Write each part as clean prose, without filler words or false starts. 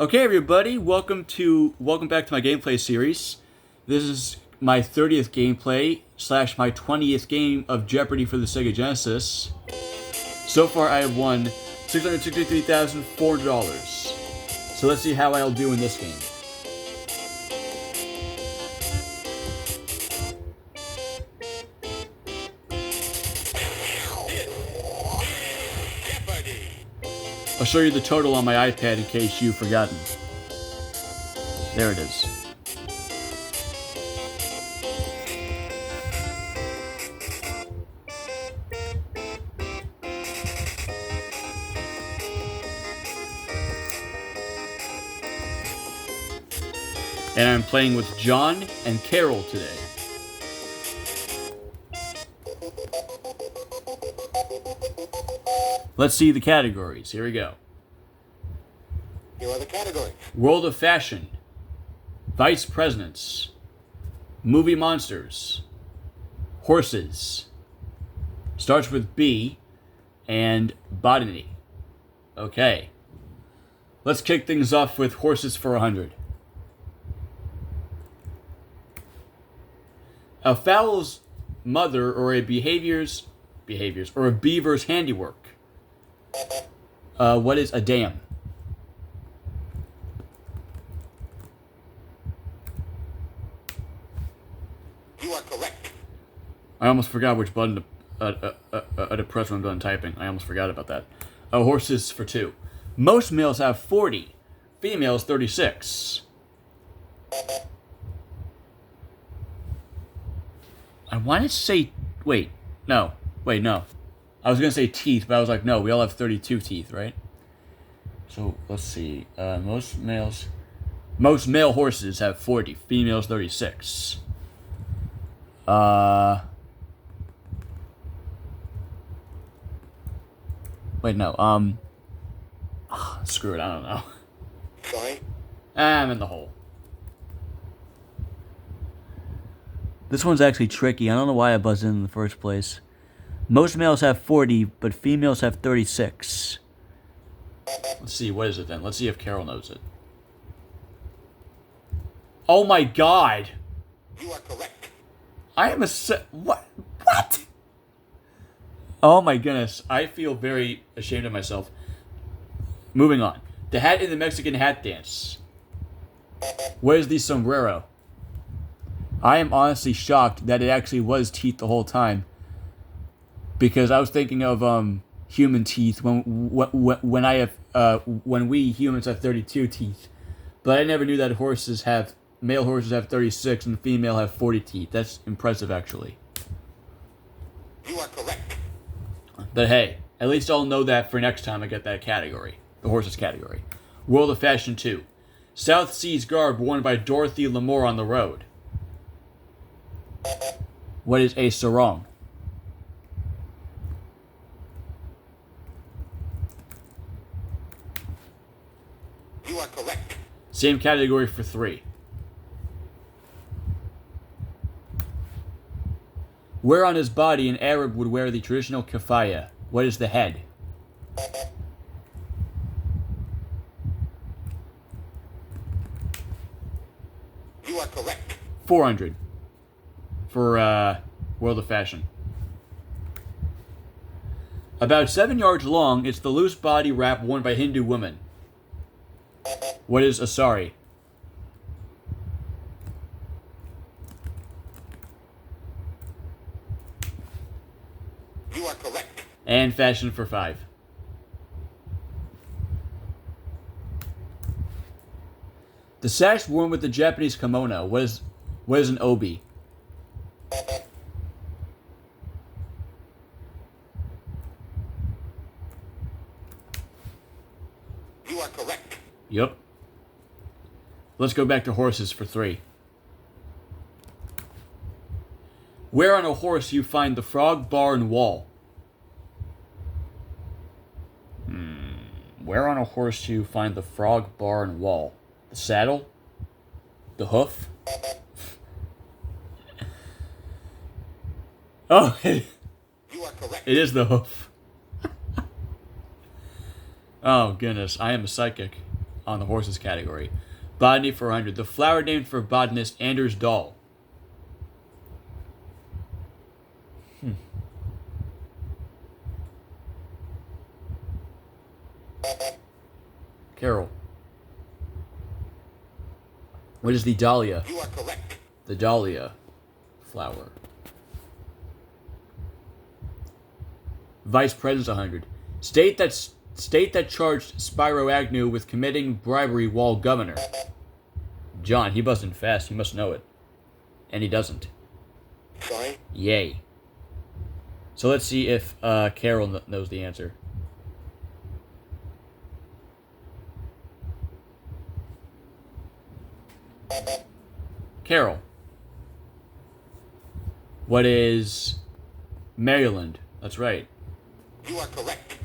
Okay, everybody, welcome back to my gameplay series. This is my 30th gameplay / my 20th game of Jeopardy for the Sega Genesis. So far, I have won $663,400. So let's see how I'll do in this game. I'll show you the total on my iPad in case you've forgotten. There it is. And I'm playing with John and Carol today. Let's see the categories. Here we go. Here are the categories. World of Fashion, Vice Presidents, Movie Monsters, Horses, starts with B, and Botany. Okay. Let's kick things off with Horses for 100. A fowl's mother or a behavior's or a beaver's handiwork. What is a dam? You are correct. I almost forgot which button to press when I'm done typing. I almost forgot about that. Horses for 2. Most males have 40. Females 36. I wanted to say... no. I was going to say teeth, but I was like, no, we all have 32 teeth, right? So, let's see. Most male horses have 40. Females 36. No. Screw it, I don't know. Sorry? I'm in the hole. This one's actually tricky. I don't know why I buzzed in the first place. Most males have 40, but females have 36. Let's see, what is it then? Let's see if Carol knows it. Oh my god! You are correct. I am what? What? Oh my goodness. I feel very ashamed of myself. Moving on. The hat in the Mexican hat dance. What is the sombrero? I am honestly shocked that it actually was teeth the whole time. Because I was thinking of human teeth when we humans have 32 teeth. But I never knew that male horses have 36 and female have 40 teeth. That's impressive, actually. You are correct. But hey, at least I'll know that for next time I get that category. The horses category. World of Fashion 2. South Seas garb worn by Dorothy Lamour on the road. What is a sarong? You are correct. Same category for 3. Where on his body an Arab would wear the traditional kafaya? What is the head? You are correct. 400 for World of Fashion. About 7 yards long, it's the loose body wrap worn by Hindu women. What is a sari? You are correct. And fashion for 5. The sash worn with the Japanese kimono. What is an obi? You are correct. Yep. Let's go back to horses for 3. Where on a horse you find the frog, bar, and wall? Where on a horse do you find the frog, bar, and wall? The saddle? The hoof? Oh, You are correct. it is the hoof. Oh, goodness. I am a psychic. on the horses category. Botany 400. The flower named for botanist Anders Dahl. Carol. What is the dahlia? You are correct. The dahlia flower. Vice President's 100. State that charged Spyro Agnew with committing bribery while governor. John, he buzzing fast. He must know it. And he doesn't. Sorry. Yay. So let's see if Carol knows the answer. Carol. What is Maryland? That's right. You are correct.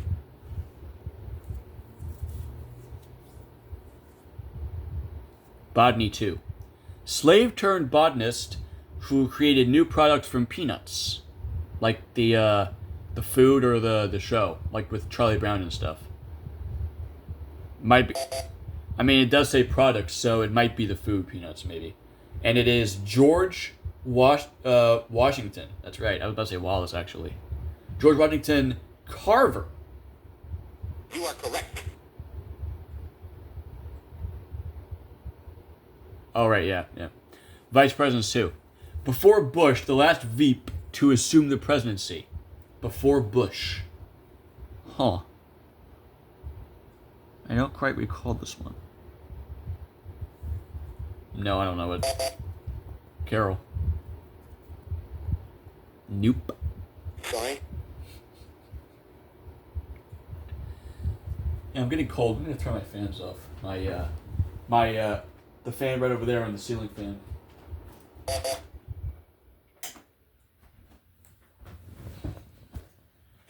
Botany 2. Slave turned botanist who created new products from peanuts. Like the food or the show. Like with Charlie Brown and stuff. Might be. I mean, it does say products, so it might be the food peanuts, maybe. And it is George Washington. That's right. I was about to say Wallace, actually. George Washington Carver. You are correct. Oh, right, yeah. Vice Presidents 2. Before Bush, the last Veep to assume the presidency. Before Bush. Huh. I don't quite recall this one. No, I don't know it. Carol. Nope. Sorry. Yeah, I'm getting cold. I'm gonna turn my fans off. The fan right over there on the ceiling fan.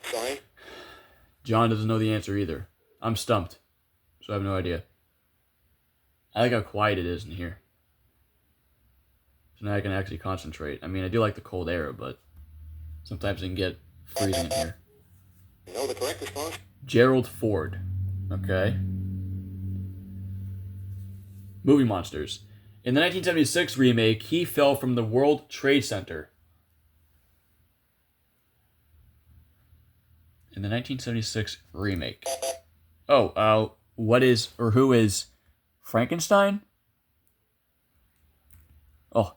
Sorry. John doesn't know the answer either. I'm stumped, so I have no idea. I like how quiet it is in here. So now I can actually concentrate. I mean, I do like the cold air, but sometimes it can get freezing in here. You know the correct response? Gerald Ford. Okay. Movie monsters. In the 1976 remake, he fell from the World Trade Center. In the 1976 remake. Oh, what is, or who is Frankenstein? Oh,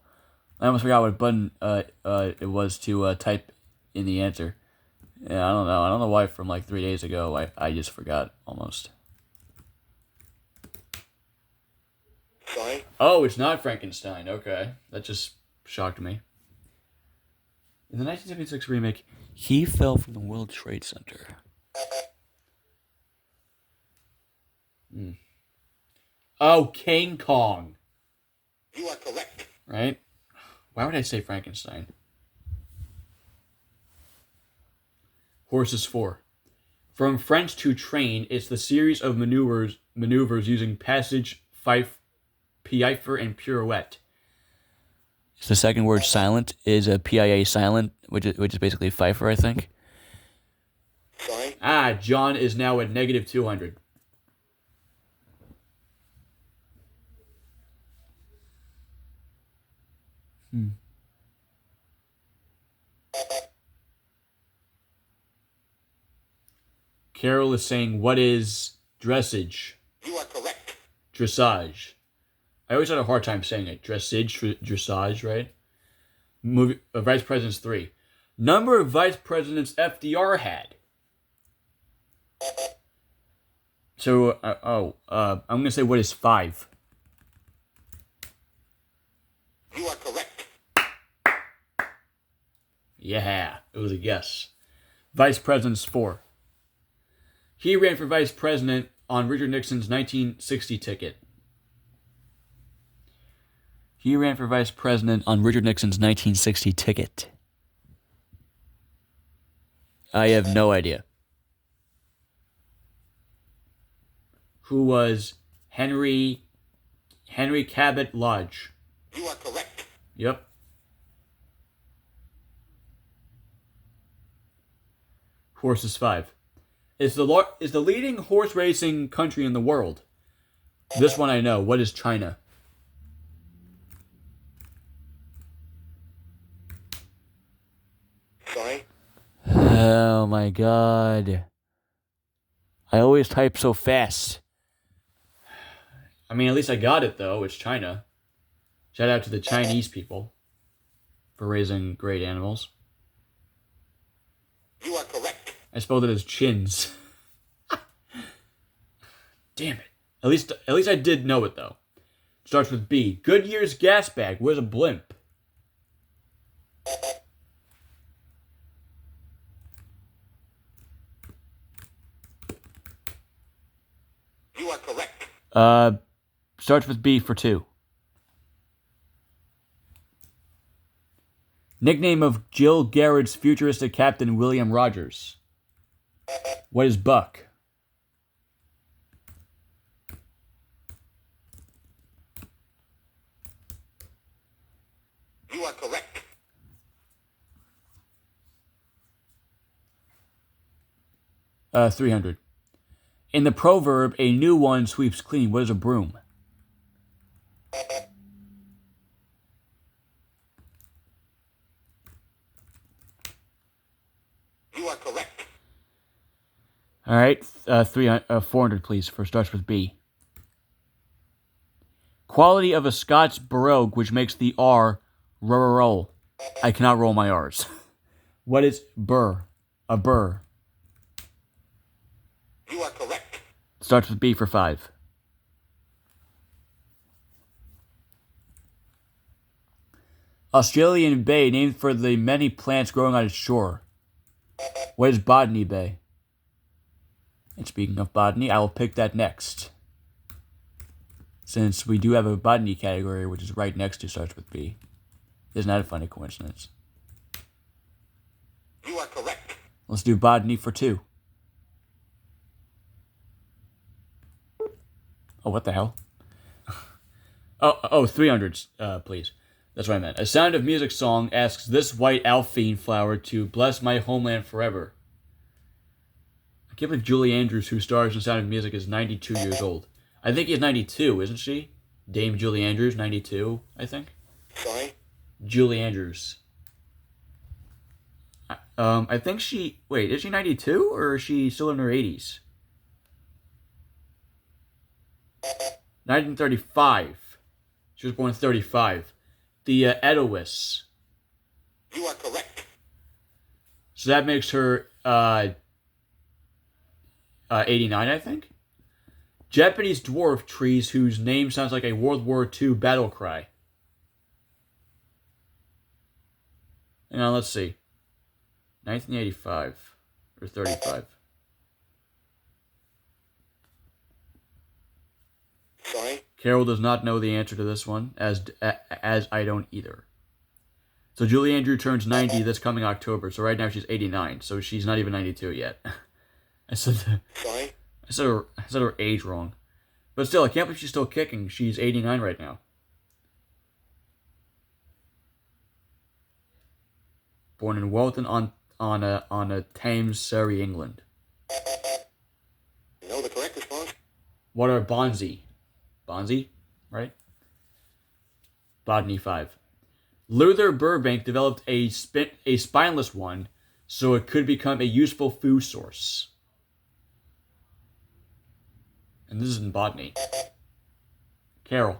I almost forgot what button it was to type in the answer. Yeah, I don't know. I don't know why from like 3 days ago I just forgot almost. Sorry. Oh, it's not Frankenstein. Okay. That just shocked me. In the 1976 remake, he fell from the World Trade Center. Oh, King Kong. You are correct. Right? Why would I say Frankenstein? Horses 4. From French to train, it's the series of maneuvers using passage, piaffe, and pirouette. The second word silent is a PIA silent, which is basically Pfeiffer, I think. Sorry. John is now at negative 200. Carol is saying, what is dressage? You are correct. Dressage. I always had a hard time saying it. Dressage, right? Vice Presidents 3. Number of Vice Presidents FDR had. So, I'm going to say what is 5? You are correct. Yeah, it was a guess. Vice Presidents 4. He ran for vice president on Richard Nixon's 1960 ticket. He ran for vice president on Richard Nixon's 1960 ticket. I have no idea. Who was Henry Cabot Lodge? You are correct. Yep. Horses 5. Is the leading horse racing country in the world. This one I know. What is China? Sorry? Oh my god. I always type so fast. I mean, at least I got it though. It's China. Shout out to the Chinese people for raising great animals. You are correct. I spelled it as chins. Damn it. At least I did know it though. Starts with B. Goodyear's gas bag. Where's a blimp? You are correct. Starts with B for 2. Nickname of Jill Garrett's futuristic captain William Rogers. What is Buck? You are correct. 300. In the proverb, a new one sweeps clean. What is a broom? You are correct. All right, 400, please, for starts with B. Quality of a Scots brogue, which makes the R roll. I cannot roll my R's. What is burr? A burr. You are correct. Starts with B for 5. Australian Bay, named for the many plants growing on its shore. What is Botany Bay? And speaking of botany, I will pick that next. Since we do have a botany category, which is right next to starts with B. Isn't that a funny coincidence? You are correct. Let's do botany for 2. Oh, what the hell? 300s, please. That's what I meant. A Sound of Music song asks this white alphine flower to bless my homeland forever. I can't believe Julie Andrews, who stars in Sound of Music, is 92 years old. I think he's 92, isn't she? Dame Julie Andrews, 92, I think. Sorry? Julie Andrews. I think she... Wait, is she 92, or is she still in her 80s? 1935. She was born in 35. The Edois. You are correct. So that makes her 89, I think. Japanese dwarf trees whose name sounds like a World War II battle cry. Now let's see. 1985 or 35. Sorry? Carol does not know the answer to this one, as I don't either. So Julie Andrew turns 90 this coming October. So right now she's 89. So she's not even 92 yet. Sorry? I said her age wrong. But still, I can't believe she's still kicking. She's 89 right now. Born in Walton on a Thames, Surrey, England. You know the correct response? What are bonsai? Bonsai, right? Botany 5. Luther Burbank developed a spineless one, so it could become a useful food source. And this is in botany. Carol.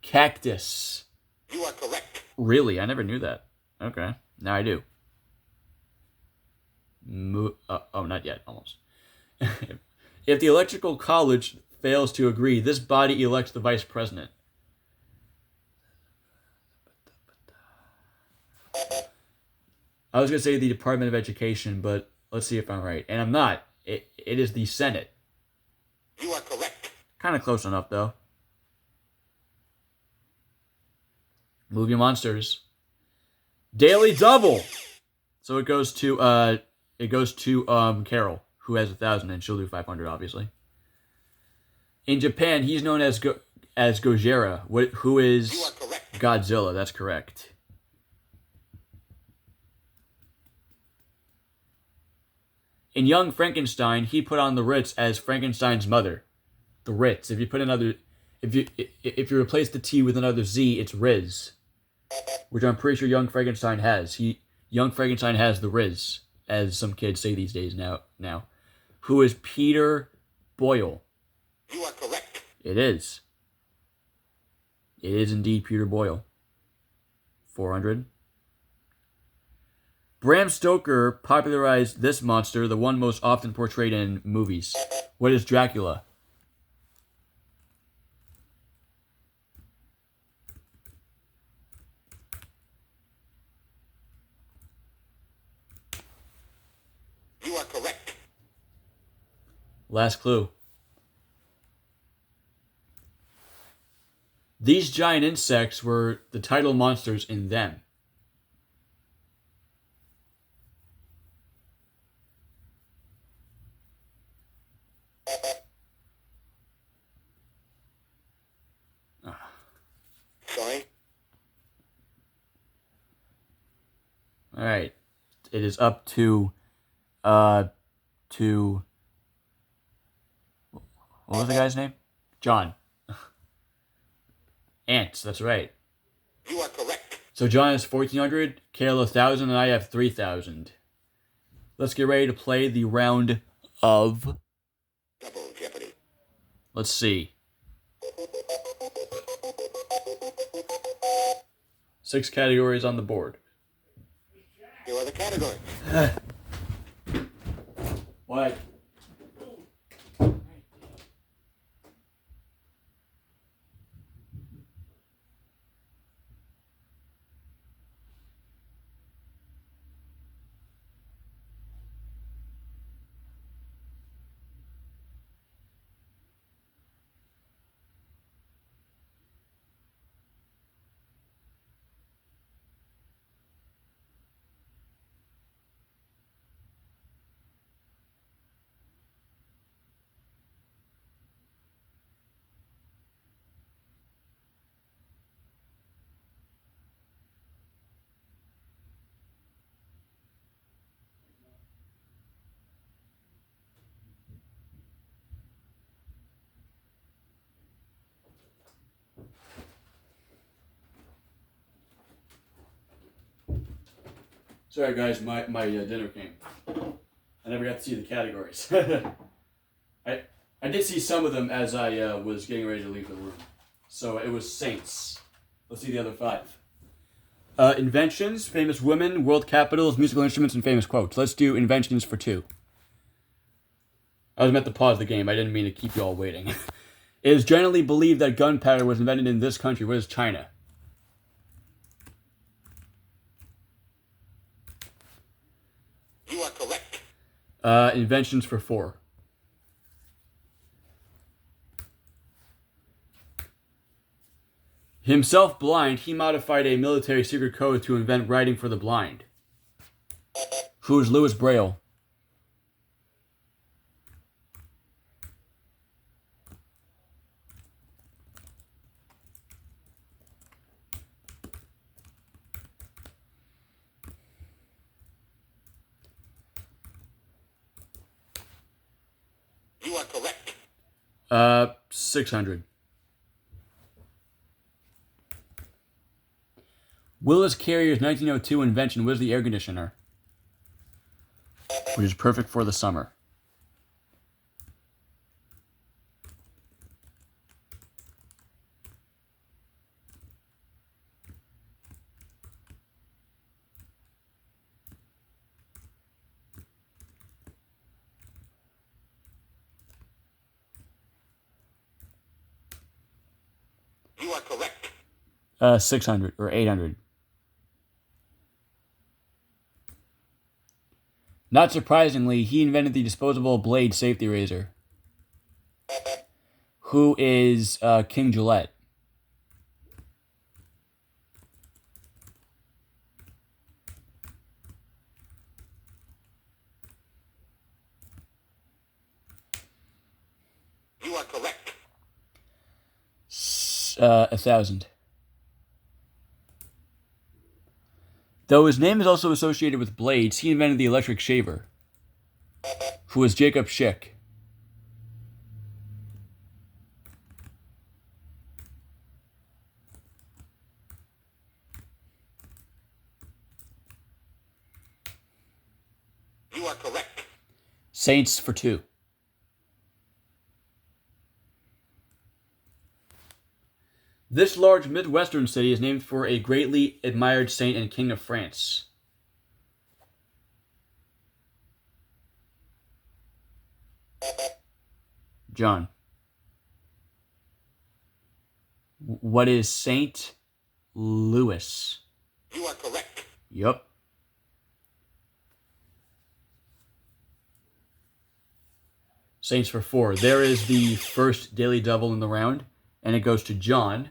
Cactus. You are correct. Really? I never knew that. Okay. Now I do. Not yet. Almost. If the Electoral College fails to agree, this body elects the vice president. I was going to say the Department of Education, but let's see if I'm right. And I'm not. It is the Senate. You are correct. Kind of close enough, though. Movie Monsters. Daily Double. So it goes to Carol, who has 1,000, and she'll do 500, obviously. In Japan, he's known as Gojira, who is You are correct. Godzilla. That's correct. In Young Frankenstein, he put on the Ritz as Frankenstein's mother. The Ritz. If you put another, if you replace the T with another Z, it's Riz, which I'm pretty sure Young Frankenstein has. Young Frankenstein has the Riz, as some kids say these days now. Who is Peter Boyle? You are correct. It is. It is indeed Peter Boyle. 400. Bram Stoker popularized this monster, the one most often portrayed in movies. What is Dracula? You are correct. Last clue. These giant insects were the title monsters in them. Sorry. All right. It is up to what was the guy's name? John. Ants, that's right. You are correct. So John has 1,400, Kale 1,000, and I have 3,000. Let's get ready to play the round of... Double Jeopardy. Let's see. 6 categories on the board. Here are the categories. What? Sorry guys, my dinner came. I never got to see the categories. I did see some of them as I was getting ready to leave the room. So it was saints. Let's see the other 5. Inventions, famous women, world capitals, musical instruments, and famous quotes. Let's do inventions for 2. I was meant to pause the game. I didn't mean to keep you all waiting. It is generally believed that gunpowder was invented in this country. What is China? You are correct. Inventions for 4. Himself blind, he modified a military secret code to invent writing for the blind. Who is Louis Braille? You are correct. 600. Willis Carrier's 1902 invention was the air conditioner, which is perfect for the summer. You are correct. 600 or 800. Not surprisingly, he invented the disposable blade safety razor. Who is King Gillette? You are correct. 1,000. Though his name is also associated with blades, he invented the electric shaver. Who was Jacob Schick? are correct. Saints for 2. This large Midwestern city is named for a greatly admired saint and king of France. John. What is Saint Louis? You are correct. Yup. Saints for 4. There is the first daily double in the round, and it goes to John,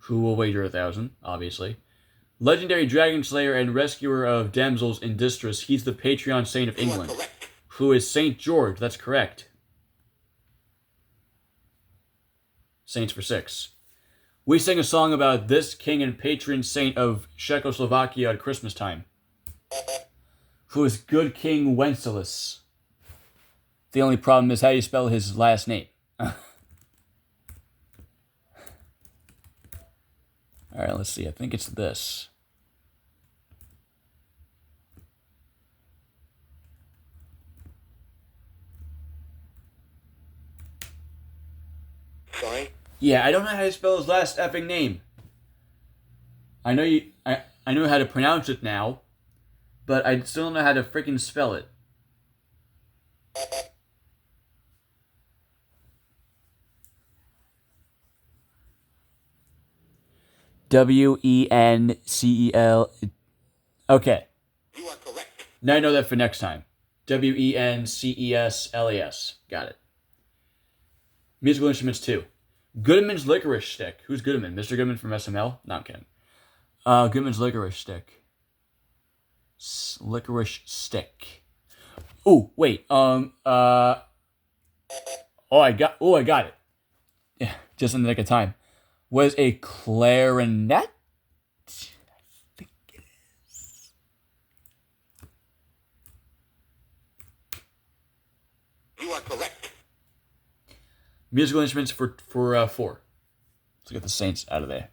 who will wager 1,000, obviously. Legendary dragon slayer and rescuer of damsels in distress, he's the patron saint of England. You are correct. Who is Saint George? That's correct. Saints for 6. We sing a song about this king and patron saint of Czechoslovakia at Christmas time. Who is good King Wenceslas? The only problem is how you spell his last name. Alright, let's see. I think it's this. Sorry. Yeah, I don't know how to spell his last effing name. I know how to pronounce it now, but I still don't know how to freaking spell it. Wencel. Okay. You are correct. Now I know that for next time. Wenceslas. Got it. Musical instruments 2. Goodman's licorice stick. Who's Goodman? Mr. Goodman from SML? No, I'm kidding. Goodman's licorice stick. Licorice stick. Ooh, wait. I got it. Yeah, just in the nick of time. Was a clarinet? I think it is. You are correct. Musical instruments for 4. Let's get the Saints out of there.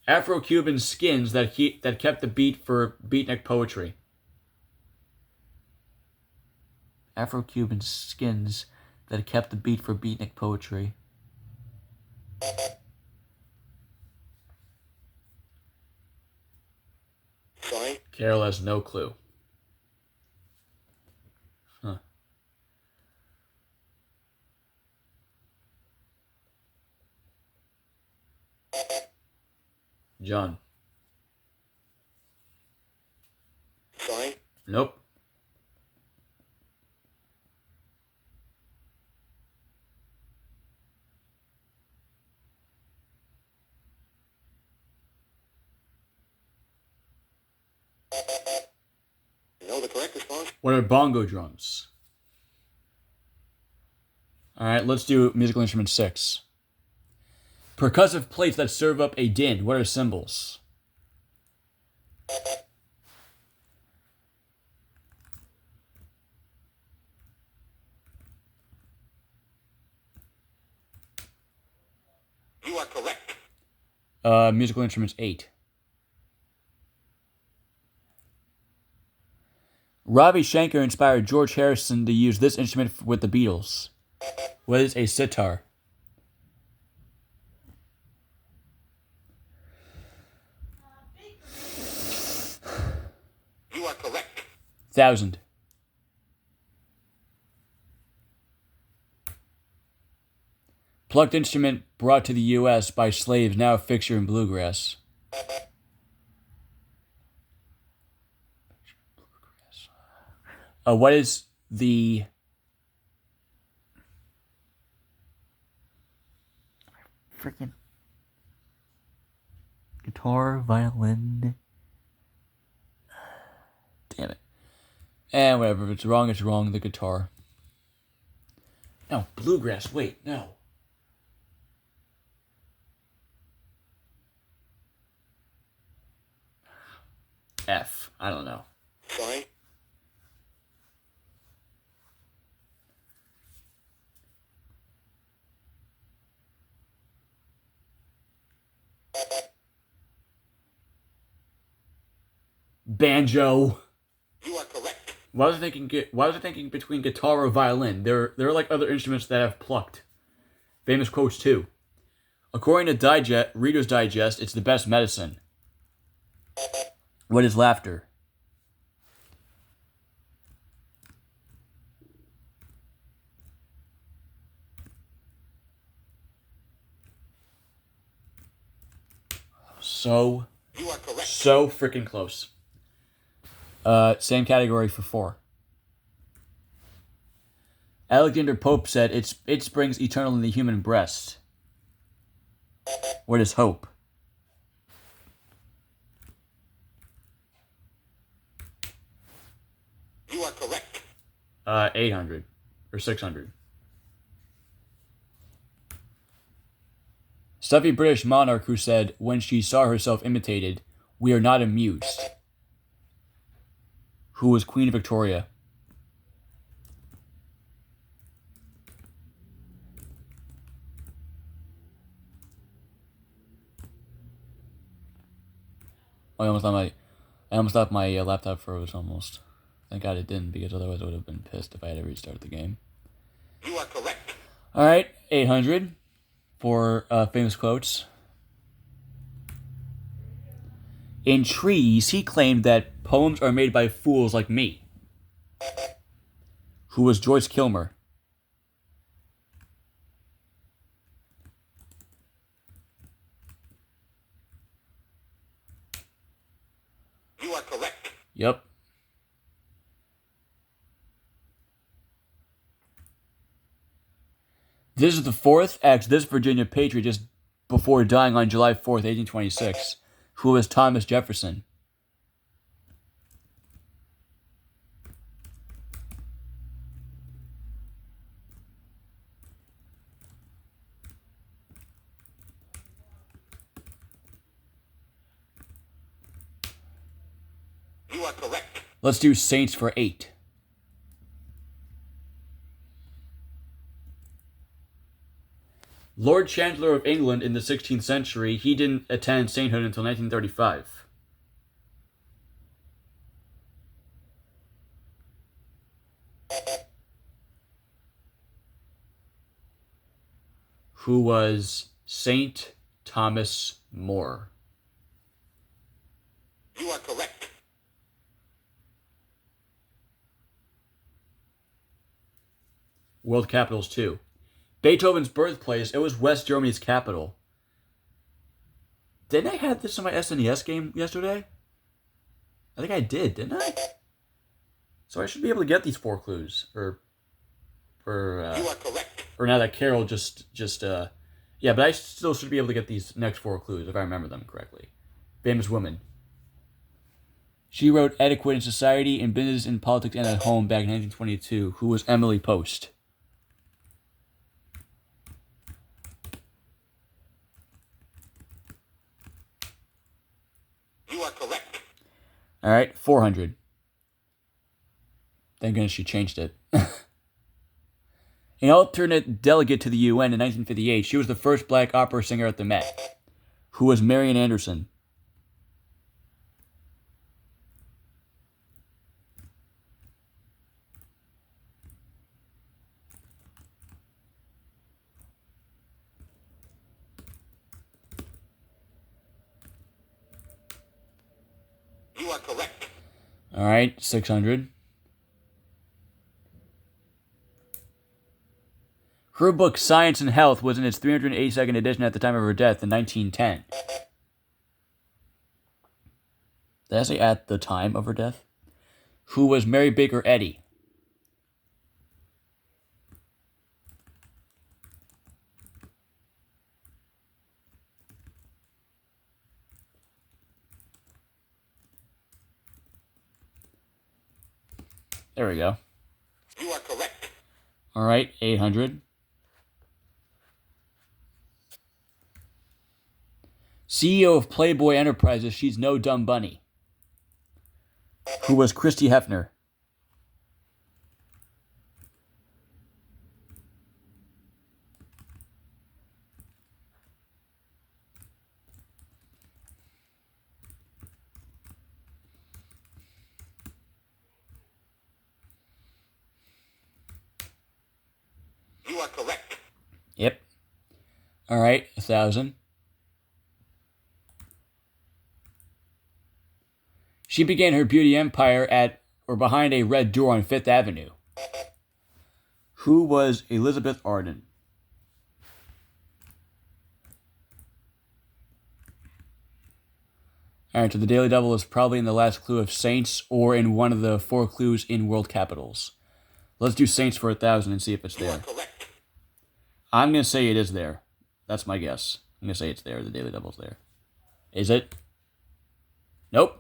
Afro-Cuban skins that kept the beat for beatnik poetry. Afro-Cuban skins that kept the beat for beatnik poetry. Sorry. Carol has no clue. Huh. John. Sorry. Nope. You know the correct response? What are bongo drums? Alright, let's do musical instrument 6. Percussive plates that serve up a din. What are cymbals? You are correct. Musical instruments 8. Ravi Shankar inspired George Harrison to use this instrument with the Beatles. What is a sitar? You are correct. 1,000. Plucked instrument brought to the U.S. by slaves, now a fixture in bluegrass. What is the... freaking... guitar, violin... Damn it. And whatever, if it's wrong, it's wrong. The guitar. No, bluegrass. Wait, no. F. I don't know. Sorry. Banjo. You Why was I thinking between guitar or violin? There are like other instruments that have plucked. Famous quotes too. According to Reader's Digest, it's the best medicine. What is laughter? So You are correct. so freaking close. Same category for 4. Alexander Pope said, it springs eternal in the human breast. What is hope? You are correct. 800 or 600. Stuffy British monarch who said, when she saw herself imitated, we are not amused. Who was Queen Victoria? I almost thought my laptop froze almost. Thank God it didn't, because otherwise I would have been pissed if I had to restart the game. You are correct. All right, 800 for famous quotes. In Trees, he claimed that poems are made by fools like me. Who was Joyce Kilmer? You are correct. Yep. This is the 4th ex-this Virginia patriot just before dying on July 4th, 1826. Who was Thomas Jefferson? You are correct. Let's do Saints for 8. Lord Chancellor of England in the 16th century, he didn't attend sainthood until 1935. Who was Saint Thomas More? You are correct. World capitals too. Beethoven's birthplace, it was West Germany's capital. Didn't I have this in my SNES game yesterday? I think I did, didn't I? So I should be able to get these 4 clues. You are correct. Or now that Carol yeah, but I still should be able to get these next 4 clues if I remember them correctly. Famous woman. She wrote Etiquette in Society, in Business, in Politics, and at Home back in 1922. Who was Emily Post? You are correct. All right, 400. Thank goodness she changed it. An alternate delegate to the UN in 1958, she was the first black opera singer at the Met. Who was Marian Anderson? You are correct. All right, 600. Her book Science and Health was in its 382nd edition at the time of her death in 1910. Did I say at the time of her death? Who was Mary Baker Eddy? There we go. You are correct. All right, 800. CEO of Playboy Enterprises, she's no dumb bunny. Who was Christy Hefner? are correct. Yep. All right, 1,000. She began her beauty empire at or behind a red door on Fifth Avenue. Who was Elizabeth Arden? All right, so the Daily Double is probably in the last clue of Saints or in one of the 4 clues in world capitals. Let's do Saints for 1,000 and see if it's You are there. correct. I'm going to say it is there. That's my guess. I'm going to say it's there. The Daily Double's there. Is it? Nope.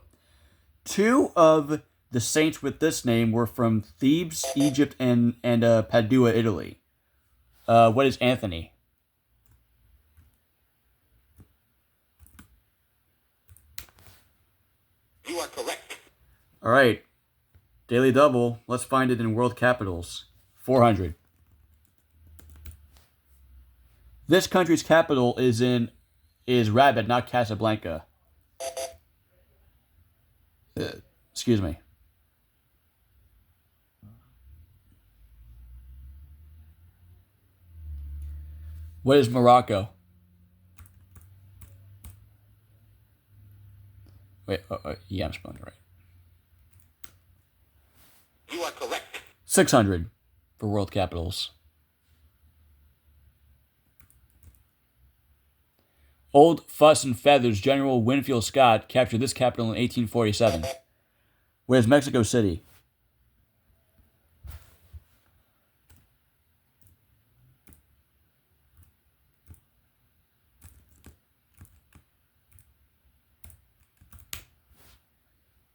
2 of the saints with this name were from Thebes, Egypt, and Padua, Italy. What is Anthony? You are correct. All right. Daily Double. Let's find it in world capitals. 400. This country's capital is Rabat, not Casablanca. Excuse me. What is Morocco? Wait, yeah, I'm spelling it right. You are correct. 600 for world capitals. Old Fuss and Feathers General Winfield Scott captured this capital in 1847. Where's Mexico City?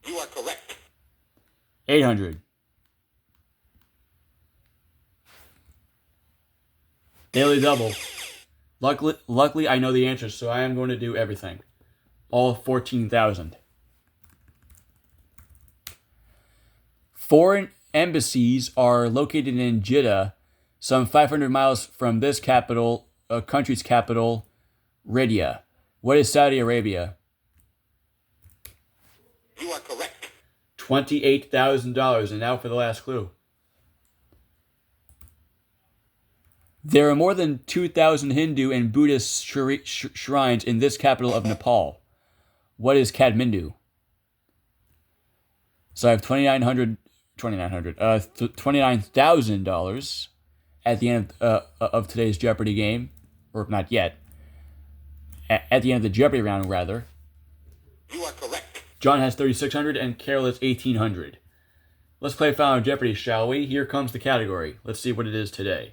You are correct. 800. Daily Double. Luckily, I know the answers, so I am going to do everything. All 14,000. Foreign embassies are located in Jeddah, some 500 miles from this country's capital, Riyadh. What is Saudi Arabia? You are correct. $28,000. And now for the last clue. There are more than 2,000 Hindu and Buddhist shrines in this capital of Nepal. What is Kathmandu? So I have $29,000 at the end of today's Jeopardy game, or not yet. At the end of the Jeopardy round, rather. You are correct. John has 3,600 and Carol has 1,800. Let's play Final Jeopardy, shall we? Here comes the category. Let's see what it is today.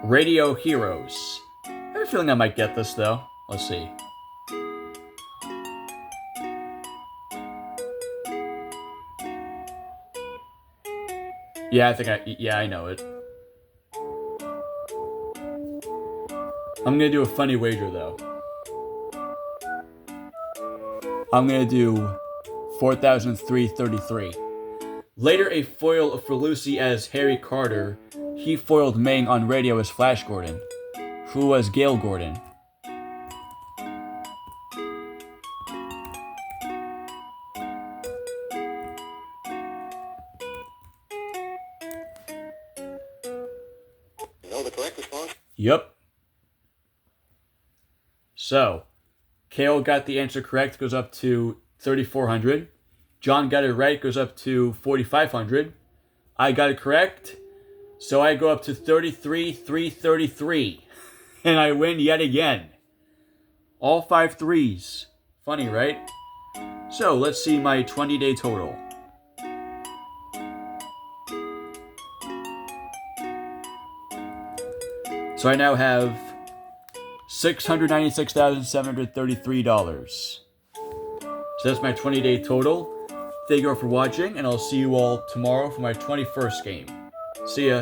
Radio Heroes. I have a feeling I might get this, though. Let's see. Yeah, I know it. I'm gonna do a funny wager, though. I'm gonna do 4,333. Later a foil for Lucy as Harry Carter, he foiled Ming on radio as Flash Gordon. Who was Gail Gordon? You know the correct response? Yep. So, Kale got the answer correct, goes up to 3,400. John got it right, goes up to 4,500. I got it correct, so I go up to 33,333. And I win yet again. All 5 threes. Funny, right? So, let's see my 20-day total. So I now have $696,733. So that's my 20-day total. Thank you all for watching, and I'll see you all tomorrow for my 21st game. See ya.